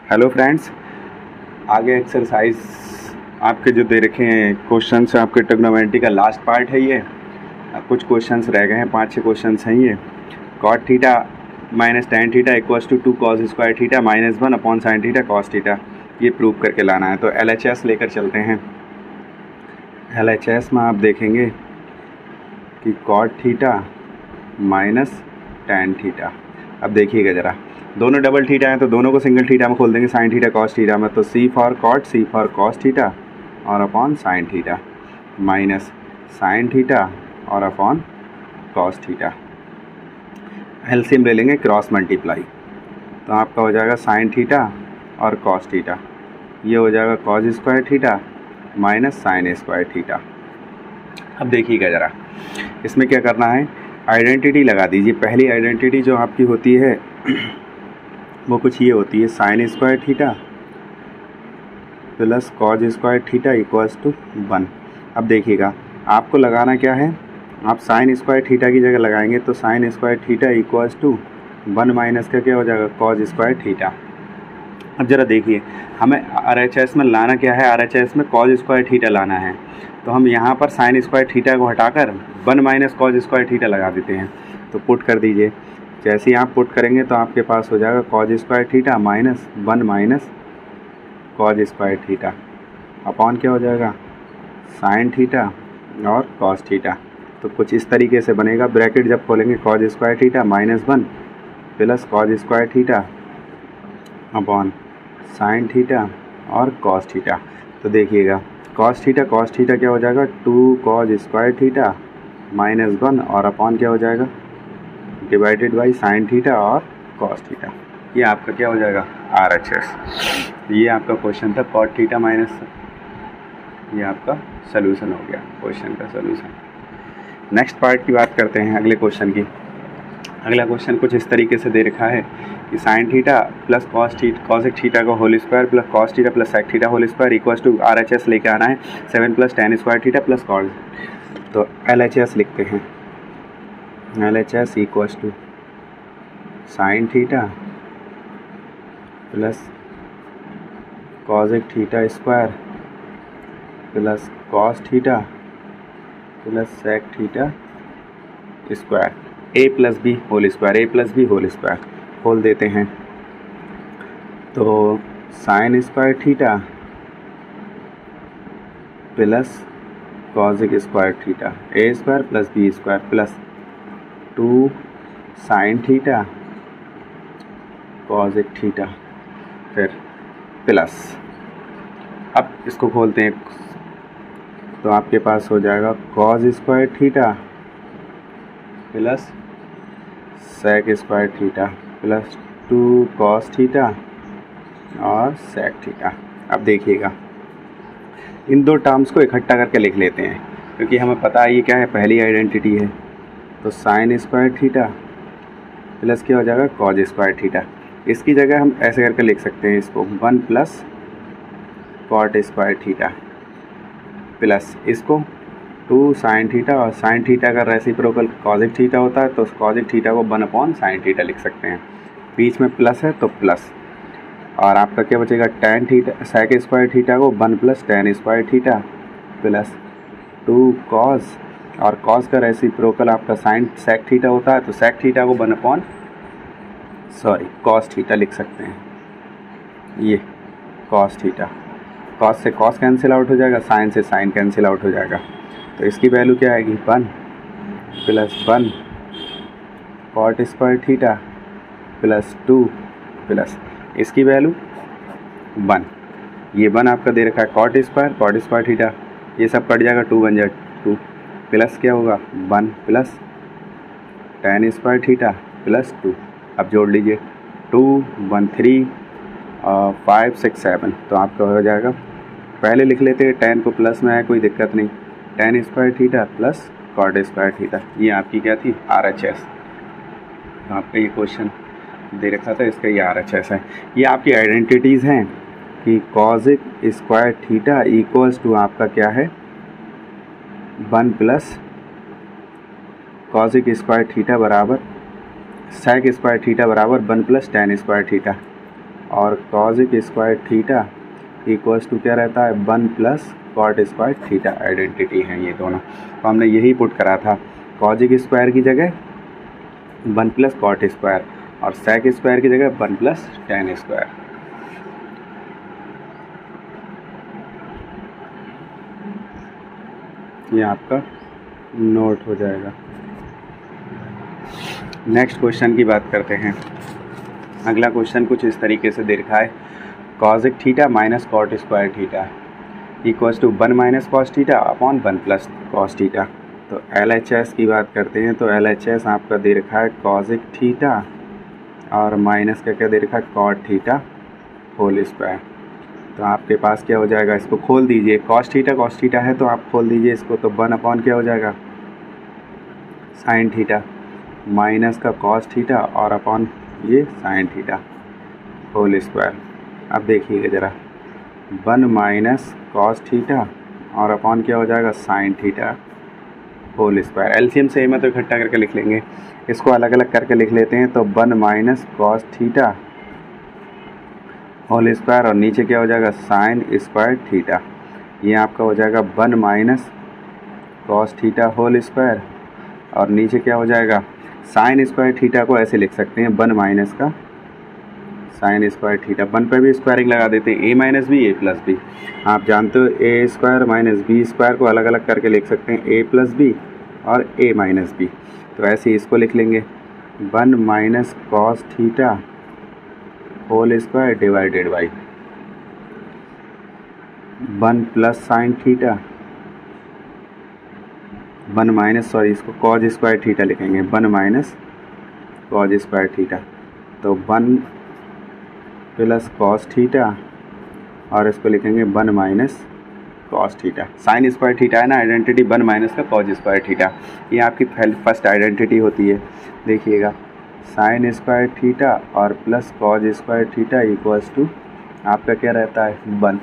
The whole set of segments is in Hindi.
हेलो फ्रेंड्स, आगे एक्सरसाइज आपके जो दे रखे हैं क्वेश्चंस आपके ट्रिग्नोमेट्री का लास्ट पार्ट है ये। कुछ क्वेश्चंस रह गए हैं, 5-6 क्वेश्चंस हैं ये। Cot theta minus tan theta equals to 2 cos square theta minus 1 upon sine theta cos theta, ये प्रूव करके लाना है। तो LHS लेकर चलते हैं। LHS में आप देखेंगे कि cot theta minus tan theta. अब देखिएगा ज़रा, दोनों डबल थीटा हैं तो दोनों को सिंगल थीटा में खोल देंगे, साइन थीटा कॉस थीटा में। तो C for cot, C for cos theta और upon sine theta minus sine theta और अपॉन कॉस थीटा। एलसीएम ले लेंगे, क्रॉस मल्टीप्लाई, तो आपका हो जाएगा साइन थीटा और कॉस थीटा। ये हो जाएगा cos square theta minus sine square theta. अब देखिएगा ज़रा, इसमें क्या करना है, आइडेंटिटी लगा दीजिए। पहली आइडेंटिटी जो आपकी होती है वो कुछ ये होती है, sine square theta plus cos square theta equals to 1। अब देखिएगा आपको लगाना क्या है, आप साइन स्क्वायर थीटा की जगह लगाएंगे तो sine square theta equals to 1 minus का क्या हो जाएगा, कॉज स्क्वायर थीटा। अब ज़रा देखिए, हमें RHS में लाना क्या है, RHS में कॉज स्क्वायर थीटा लाना है। तो हम यहाँ पर साइन स्क्वायर थीटा को हटाकर 1 माइनस कॉज स्क्वायर थीटा लगा देते हैं। तो पुट कर दीजिए, जैसे ही आप पुट करेंगे तो आपके पास हो जाएगा cause square theta minus 1 minus cos square theta upon क्या हो जाएगा, साइन थीटा और कॉस थीटा। तो कुछ इस तरीके से बनेगा, ब्रैकेट जब खोलेंगे cause square theta minus 1 plus cos square theta upon sine theta और कॉस थीटा। तो देखिएगा कॉस थीटा क्या हो जाएगा, 2 कॉज स्क्वायर थीटा माइनस 1 और अपॉन क्या हो जाएगा, डिवाइडेड बाई साइन थीटा और कॉस थीटा। ये आपका क्या हो जाएगा, RHS। ये आपका क्वेश्चन था कॉट थीटा माइनस, ये आपका सलूशन हो गया, क्वेश्चन का सलूशन। नेक्स्ट पार्ट की बात करते हैं, अगले क्वेश्चन की। अगला क्वेश्चन कुछ इस तरीके से दे रखा है कि sine theta plus cos theta का whole square plus cos theta plus sec theta whole square equals to RHS लेके आना है 7 plus ten square theta plus cos. तो LHS लिखते हैं, LHS equals to sine theta plus cosec theta square plus cos theta plus sec theta square, A plus B whole square, A plus B whole square खोल देते हैं। तो sine square theta plus cosec square theta, A square plus B square plus 2 sine theta cosec theta, फिर प्लस, अब इसको खोलते हैं तो आपके पास हो जाएगा cos square theta plus sec square theta plus 2 cos theta और सेक थीटा। अब देखिएगा इन दो टर्म्स को इकट्ठा करके लिख लेते हैं, क्योंकि हमें पता है ये क्या है, पहली आइडेंटिटी है। तो साइन स्क्वायर थीटा प्लस क्या हो जाएगा, कॉज स्क्वायर थीटा। इसकी जगह हम ऐसे करके लिख सकते हैं इसको, 1 plus cot square theta plus इसको 2 साइन थीटा, और साइन थीटा का रेसिप्रोकल कॉजिक थीटा होता है तो कॉजिक थीटा को 1 अपॉन साइन थीटा लिख सकते हैं। बीच में प्लस है तो प्लस, और आपका क्या बचेगा, tan theta sec square theta को 1 plus ten square theta plus 2 cos, और कॉस का रेसिप्रोकल आपका साइन सेक थीटा होता है तो सेक थीटा को 1 अपॉन कॉस थीटा लिख सकते हैं। ये कॉस थीटा, कॉस से कॉस कैंसिल आउट हो जाएगा, साइन से साइन कैंसिल आउट हो जाएगा। तो इसकी वैल्यू क्या आएगी, 1 plus 1 cot square theta plus 2 प्लस इसकी वैल्यू 1। ये 1 आपका दे रखा है कॉट स्क्वायर थीटा, ये सब कट जाएगा, 2 बन जाएगा 2 प्लस क्या होगा 1 plus ten square theta plus 2। अब जोड़ लीजिए 2 1 3 5 6 7, तो आपका हो जाएगा, पहले लिख लेते हैं 10 को प्लस में है, कोई दिक्कत नहीं, tan square theta plus cot square theta. ये आपकी क्या थी, RHS। तो आपका ये क्वेश्चन दे रखा था, इसका ये RHS है। ये आपकी आइडेंटिटीज़ हैं कि kojic square theta equals to आपका क्या है, 1 प्लस कॉजिक स्क्वायर थीटा बराबर सेक स्क्वायर थीटा बराबर 1 प्लस टेन स्क्वायर थीटा। और cosec square theta equals to क्या रहता है 1 plus cot square theta. Identity है ये दोनों, तो हमने यही पुट करा था। कॉजिक स्क्वायर की जगह 1 प्लस कॉट स्क्वायर और सेक स्क्वायर की जगह 1 प्लस टेन स्क्वायर। ये आपका नोट हो जाएगा। नेक्स्ट क्वेश्चन की बात करते हैं। अगला क्वेश्चन कुछ इस तरीके से दे रखा है, cosec theta minus cot square theta equals to 1 minus cos theta upon 1 plus cos theta. तो LHS की बात करते हैं, तो LHS आपका दे रखा है कॉजिक थीटा और माइनस का क्या दे रखा है कॉट थीटा होल स्क्वायर। तो आपके पास क्या हो जाएगा, इसको खोल दीजिए, कॉस थीटा है तो आप खोल दीजिए इसको, तो 1 अपॉन क्या हो जाएगा साइन थीटा माइनस का कॉस थीटा और अपॉन ये साइन थीटा होल स्क्वायर। अब देखिएगा ज़रा, 1 माइनस कॉस थीटा और अपॉन क्या हो जाएगा sine theta whole square. LCM same है तो इकट्ठा करके लिख लेंगे, इसको अलग अलग करके लिख लेते हैं। तो 1 minus cos theta whole square और नीचे क्या हो जाएगा साइन स्क्वायर थीटा। ये आपका हो जाएगा 1 minus cos theta whole square और नीचे क्या हो जाएगा साइन स्क्वायर थीटा को ऐसे लिख सकते हैं 1 माइनस का साइन स्क्वायर थीटा। 1 पर भी स्क्वायरिंग लगा देते हैं, a minus B A plus B. आप जानते हो a square minus B square को अलग अलग करके लिख सकते हैं a प्लस बी और a माइनस बी। तो ऐसे ही इसको लिख लेंगे 1 minus cos theta whole square divided by 1 plus sine theta 1 minus इसको कॉज स्क्वायर थीटा लिखेंगे 1 माइनस कॉज स्क्वायर थीटा। तो 1 प्लस कॉस थीटा और इसको लिखेंगे 1 minus cos theta. Sine square theta है ना आइडेंटिटी, 1 माइनस का कॉज स्क्वायर थीटा, ये आपकी फर्स्ट आइडेंटिटी होती है। देखिएगा साइन स्क्वायर थीटा और plus cos square theta equals to आपका क्या रहता है 1।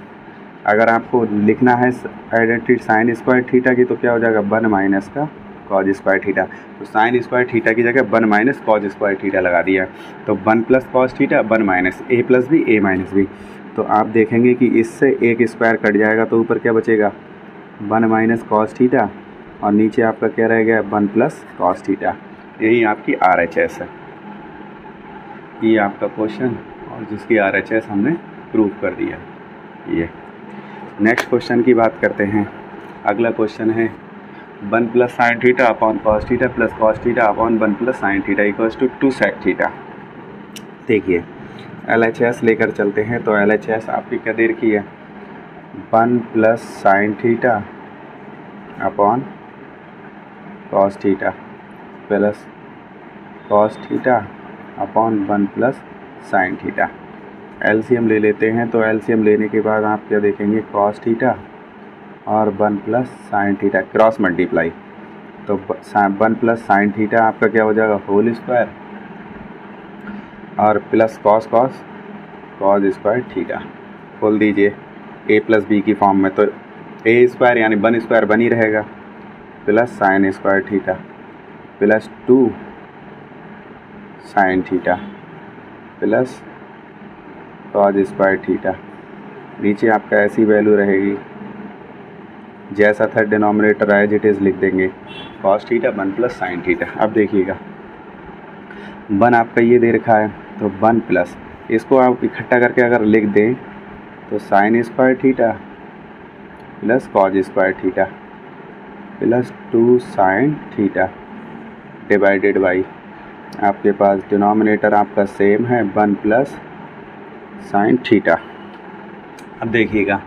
अगर आपको लिखना है आइडेंटिटी साइन स्क्वायर थीटा की तो क्या हो जाएगा 1 माइनस का कॉज स्क्वायर थीटा। तो साइन स्क्वायर थीटा की जगह 1 माइनस कॉज स्क्वायर थीटा लगा दिया, तो 1 प्लस कॉस थीटा 1 माइनस ए प्लस बी ए माइनस बी। तो आप देखेंगे कि इससे एक स्क्वायर कट जाएगा तो ऊपर क्या बचेगा 1 माइनस कॉस थीटा और नीचे आपका क्या रह गया 1 प्लस कॉस थीटा। यही आपकी RHS है, ये आपका क्वेश्चन और जिसकी RHS हमने प्रूव कर दिया। ये नेक्स्ट क्वेश्चन की बात करते हैं। अगला क्वेश्चन है 1 plus sine theta upon cos theta plus cos theta upon 1 plus sine theta equals to 2 sec theta. देखिए LHS लेकर चलते हैं, तो LHS आपकी क्या दे रखी है 1 plus sine theta upon cos theta plus cos theta upon 1 plus sine theta. LCM ले लेते हैं, तो एलसीएम लेने के बाद आप क्या देखेंगे कॉस थीटा और 1 plus sine theta cross multiply, तो 1 प्लस साइन थीटा आपका क्या हो जाएगा होल स्क्वायर और plus cos cos cos square theta. खोल दीजिए a प्लस बी की फॉर्म में, तो a स्क्वायर यानी 1 स्क्वायर बनी रहेगा plus sine square theta plus 2 sine theta plus cos square theta. नीचे आपका ऐसी वैल्यू रहेगी जैसा था डिनोमिनेटर एज इट इज़ लिख देंगे cos theta 1 plus sine theta. अब देखिएगा 1 आपका ये दे रखा है, तो 1 प्लस इसको आप इकट्ठा करके अगर लिख दें तो sine square theta plus cos square theta plus 2 sine theta divided by आपके पास डिनोमिनेटर आपका सेम है 1 प्लस साइन थीटा। अब देखिएगा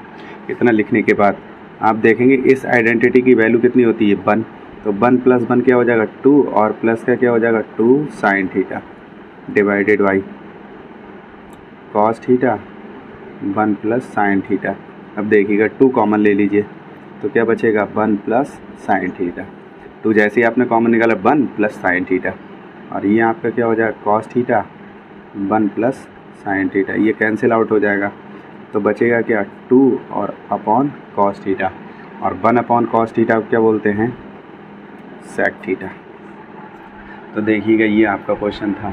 इतना लिखने के बाद आप देखेंगे इस आइडेंटिटी की वैल्यू कितनी होती है 1, तो 1 प्लस 1 क्या हो जाएगा 2 और प्लस का क्या हो जाएगा 2 sine theta divided by cos theta 1 plus sine theta. अब देखिएगा 2 कॉमन ले लीजिए तो क्या बचेगा 1 प्लस साइन थीटा। 2 जैसे ही आपने कॉमन निकाला 1 प्लस साइन थीटा और ये आपका क्या हो जाएगा cos theta 1 plus sine theta, ये कैंसिल आउट हो जाएगा तो बचेगा क्या 2 और अपॉन कॉस थीटा, और 1 अपॉन कॉस थीटा क्या बोलते हैं सेक थीटा। तो देखिएगा ये आपका क्वेश्चन था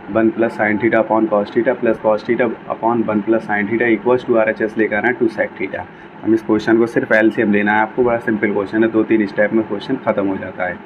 one plus sine theta upon cos theta plus cos theta upon one plus sine theta equals to RHS लेकर आना है 2 सेक थीटा। हम इस क्वेश्चन को सिर्फ LCM लेना है आपको, बड़ा सिंपल क्वेश्चन है, 2-3 स्टेप में क्वेश्चन खत्म हो जाता है।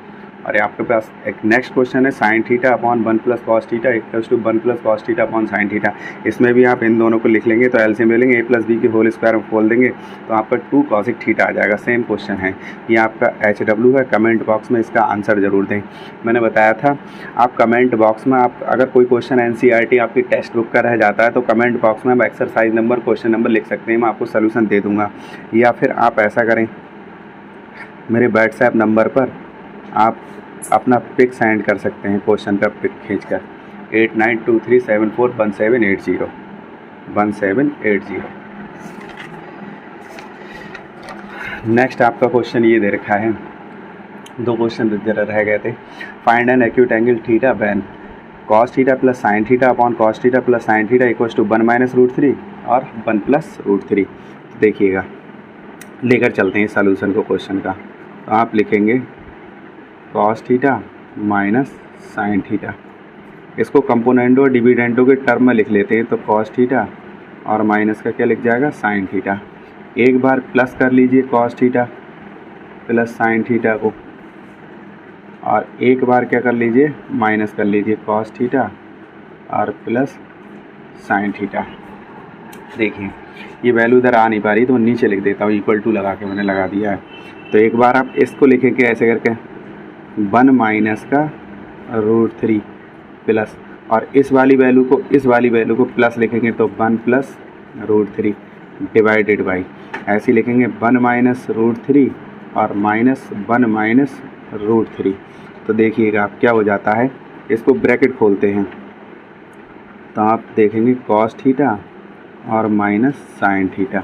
और आपके पास एक नेक्स्ट क्वेश्चन है sine theta upon one plus cos theta equals to one plus cos theta upon sine theta. इसमें भी आप इन दोनों को लिख लेंगे तो LCM ले लेंगे, a प्लस बी की होल स्क्वायर में खोल देंगे तो आपका 2 कॉसिक थीटा आ जाएगा। सेम क्वेश्चन है ये आपका HW है। कमेंट बॉक्स में इसका आंसर ज़रूर दें। मैंने बताया था आप कमेंट बॉक्स में आप अगर कोई क्वेश्चन NCERT आपकी टेक्स्ट बुक का रह जाता है तो कमेंट बॉक्स में आप एक्सरसाइज नंबर क्वेश्चन नंबर लिख सकते हैं, मैं आपको सोल्यूशन दे दूँगा। या फिर आप ऐसा करें, मेरे व्हाट्सएप नंबर पर आप अपना पिक सेंड कर सकते हैं, क्वेश्चन का पिक खींचकर 8923741780 1780। नेक्स्ट आपका क्वेश्चन ये दे रखा है, 2 क्वेश्चन जरा रह गए थे। Find an acute angle theta when cos theta plus sine theta upon cos theta plus sine theta equals to 1 minus root 3 और 1 प्लस रूट 3। देखिएगा लेकर चलते हैं सॉल्यूशन को क्वेश्चन का। तो आप लिखेंगे cos theta minus sine theta, इसको कंपोनेंटो और डिविडेंटो के टर्म में लिख लेते हैं। तो कॉस थीटा और माइनस का क्या लिख जाएगा साइन थीटा। एक बार प्लस कर लीजिए cos theta plus sine theta को, और एक बार क्या कर लीजिए माइनस कर लीजिए कॉस थीटा और प्लस साइन थीटा। देखिए ये वैल्यू इधर आ नहीं पा रही तो मैं नीचे लिख देता हूँ, इक्वल टू लगा के मैंने लगा दिया है। तो एक बार आप इसको लिखेंगे ऐसे करके 1 माइनस का रूट 3 प्लस, और इस वाली वैल्यू को प्लस लिखेंगे तो 1 प्लस रूट 3 डिवाइडेड बाई, ऐसे लिखेंगे 1 माइनस रूट 3 और माइनस 1 माइनस रूट 3। तो देखिएगा आप क्या हो जाता है, इसको ब्रैकेट खोलते हैं तो आप देखेंगे कॉस थीटा और minus sine theta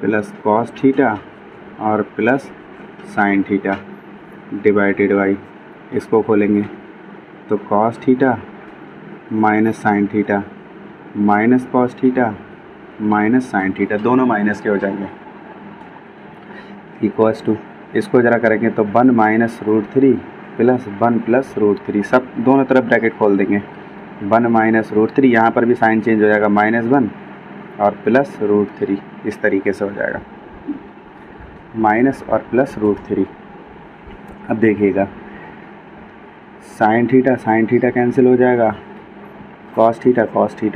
plus cos theta और plus sine theta divided by, इसको खोलेंगे तो cos theta minus sine theta minus cos theta minus sine theta, दोनों माइनस के हो जाएंगे इक्वल्स टू, इसको ज़रा करेंगे तो 1 minus root 3 plus 1 plus root 3, सब दोनों तरफ ब्रैकेट खोल देंगे। 1 माइनस रूट 3, यहाँ पर भी साइन चेंज हो जाएगा -1 और प्लस रूट 3, इस तरीके से हो जाएगा माइनस और प्लस रूट 3। अब देखिएगा साइन थीटा कैंसिल हो जाएगा, कॉस थीटा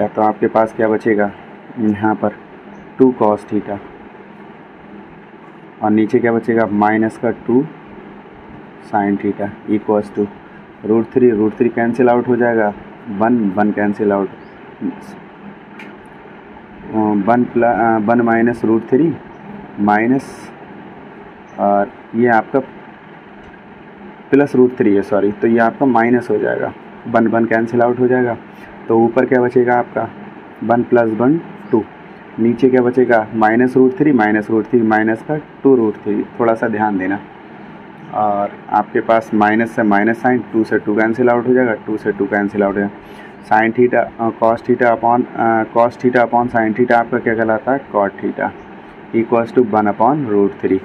तो आपके पास क्या बचेगा यहाँ पर 2 कॉस थीटा, और नीचे क्या बचेगा माइनस का 2 sine theta equals to root 3 cancel out हो जाएगा, 1 cancel out, 1 minus root 3 minus, और ये आपका प्लस रूट 3 है सॉरी, तो ये आपका माइनस हो जाएगा, 1 कैंसिल आउट हो जाएगा। तो ऊपर क्या बचेगा आपका 1 प्लस 1 2, नीचे क्या बचेगा माइनस रूट 3 माइनस का 2 रूट 3, थोड़ा सा ध्यान देना। और आपके पास माइनस से माइनस साइन, 2 से 2 कैंसिल आउट हो जाएगा, 2 से 2 कैंसिल आउट हो जाएगा। Sine theta cos theta upon sine theta आपका क्या कहलाता है cot theta equals to 1 upon root 3।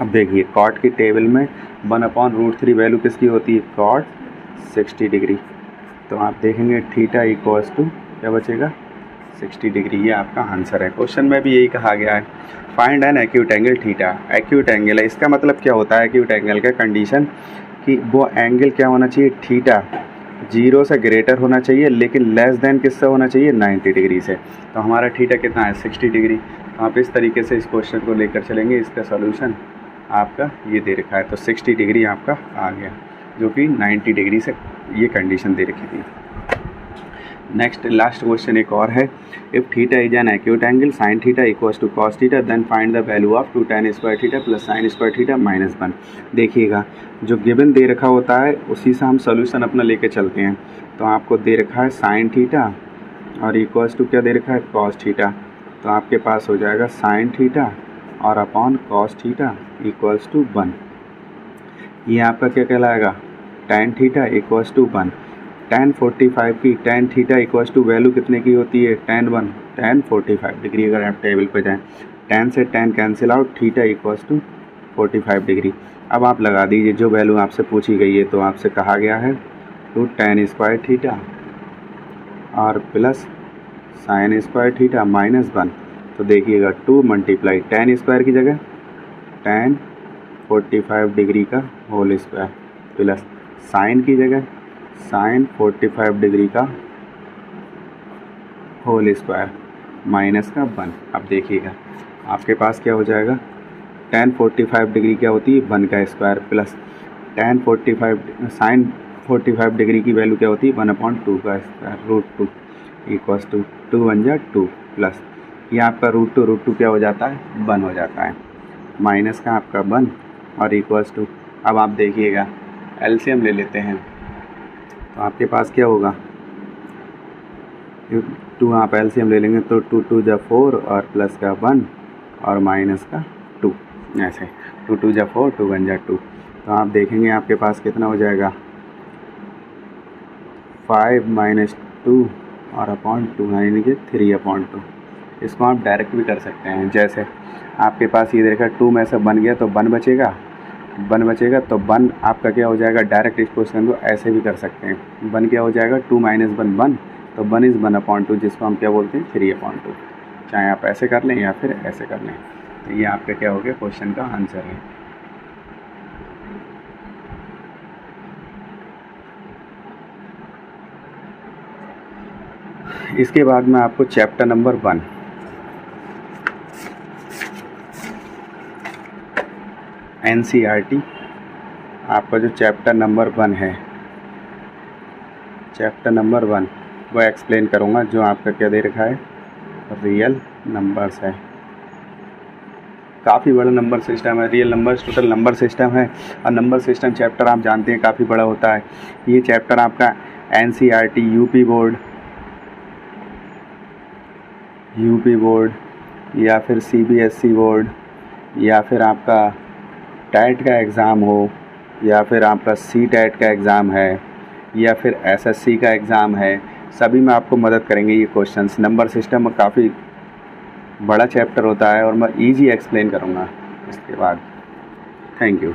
अब देखिए कॉट की टेबल में 1 अपॉन रूट 3 वैल्यू किसकी होती है कॉट 60 डिग्री, तो आप देखेंगे थीटा इक्वल्स टू क्या बचेगा 60 डिग्री, ये आपका आंसर है। क्वेश्चन में भी यही कहा गया है find an acute angle theta. Acute angle है, इसका मतलब क्या होता है एक्यूट एंगल का कंडीशन कि वो एंगल क्या होना चाहिए थीटा 0 से ग्रेटर होना चाहिए, लेकिन लेस देन किससे होना चाहिए 90 डिग्री से। तो हमारा थीटा कितना है 60 डिग्री। तो आप इस तरीके से इस क्वेश्चन को लेकर चलेंगे, इसका सोल्यूशन आपका ये दे रखा है। तो 60 डिग्री आपका आ गया, जो कि 90 डिग्री से ये कंडीशन दे रखी थी। नेक्स्ट लास्ट क्वेश्चन एक और है, if theta is an acute angle sine theta equals to cos theta then find the value of 2 tan square theta plus sine square theta minus 1। देखिएगा जो गिवन दे रखा होता है उसी से हम सोल्यूशन अपना लेके चलते हैं। तो आपको दे रखा है साइन थीटा और इक्वल्स टू क्या दे रखा है कॉस थीटा, तो आपके पास हो जाएगा साइन थीटा और upon cos theta equals to 1। ये आपका क्या कहलाएगा tan theta equals to 1। tan 45 की tan theta equals to value कितने की होती है tan 1 tan 45 डिग्री। अगर आप टेबल पे जाएं tan से tan cancel out, theta equals to 45 degree. अब आप लगा दीजिए जो वैल्यू आपसे पूछी गई है। तो आपसे कहा गया है 2 tan स्क्वायर थीटा और plus sine square theta minus 1। तो देखिएगा 2 मल्टीप्लाई tan स्क्वायर की जगह tan 45 डिग्री का होल स्क्वायर प्लस साइन की जगह साइन 45 डिग्री का होल स्क्वायर माइनस का 1। अब देखिएगा आपके पास क्या हो जाएगा, tan 45 डिग्री क्या होती है 1 का square plus tan 45 sine 45 degree की वैल्यू क्या होती है 1/2 का स्क्वायर √2 इक्वल्स टू 2 1 जा 2 प्लस ये आपका √2 क्या हो जाता है 1 हो जाता है माइनस का आपका 1 और इक्वल्स टू। अब आप देखिएगा एलसीएम ले लेते हैं तो आपके पास क्या होगा 2 आप एलसीएम ले लेंगे तो 2 2 जा 4 और प्लस का 1 और माइनस का 2 ऐसे 2 2 जा 4 2 1 जा 2। तो आप देखेंगे आपके पास कितना हो जाएगा 5 - 2 और अपॉन 2 यानी कि 3/2। इसको आप डायरेक्ट भी कर सकते हैं, जैसे आपके पास ये देखा 2 में से 1 गया तो 1 बचेगा तो 1 आपका क्या हो जाएगा डायरेक्ट इस क्वेश्चन को ऐसे भी कर सकते हैं। 1 क्या हो जाएगा 2 - 1 1 तो 1 इज़ 1/2 जिसको हम क्या बोलते हैं 3/2। चाहे आप ऐसे कर लें या फिर ऐसे कर लें। तो ये आपका क्या हो गया क्वेश्चन का आंसर है। इसके बाद में आपको चैप्टर नंबर 1 NCERT आपका जो चैप्टर नंबर 1 है, चैप्टर नंबर 1 वो एक्सप्लेन करूँगा। जो आपका क्या दे रखा है रियल नंबर्स है। काफ़ी बड़ा नंबर सिस्टम है, real numbers total number system है और नंबर सिस्टम चैप्टर आप जानते हैं काफ़ी बड़ा होता है। ये चैप्टर आपका NCERT यूपी बोर्ड या फिर CBSE बोर्ड या फिर आपका टेट का एग्ज़ाम हो या फिर आपका CTET का एग्ज़ाम है या फिर SSC का एग्ज़ाम है, सभी में आपको मदद करेंगे ये क्वेश्चंस। नंबर सिस्टम में काफ़ी बड़ा चैप्टर होता है और मैं इजी एक्सप्लेन करूँगा इसके बाद। Thank you.